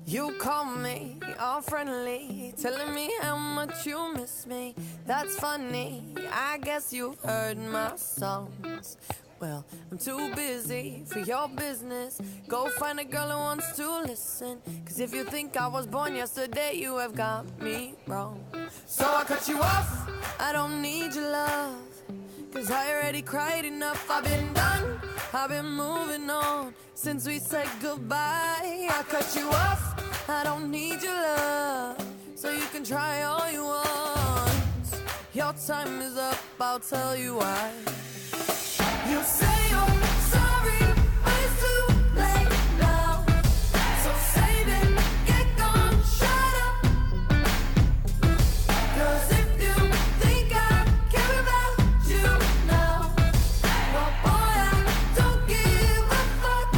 You call me all friendly, telling me how much you miss me. That's funny, I guess you've heard my songs. Well, I'm too busy for your business. Go find a girl who wants to listen. Cause if you think I was born yesterday, you have got me wrong. So I cut you off, I don't need your love. Cause I already cried enough, I've been done, I've been moving on since we said goodbye. I cut you off, I don't need your love, so you can try all you want. Your time is up, I'll tell you why. You say you're sorry, but it's too late now. So save it, get gone, shut up. Cause if you think I care about you now, well boy, I don't give a fuck.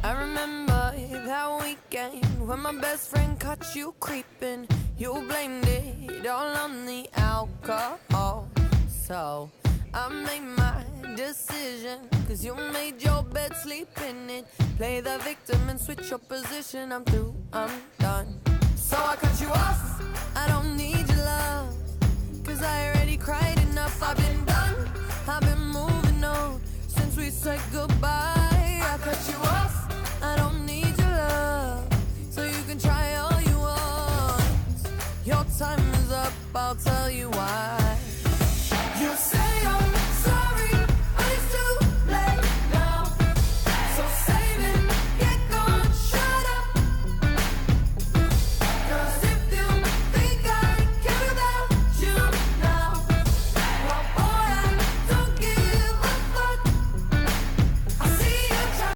I remember that weekend when my best friend caught you creeping. You blamed it all on the alcohol. So I made my decision, cause you made your bed, sleep in it. Play the victim and switch your position. I'm through, I'm done. So I cut you off, I don't need your love. Cause I already cried enough, I've been done, I've been moving on since we said goodbye. I cut you off, I don't need your love, so you can try all you want. Your time is up, I'll tell you why.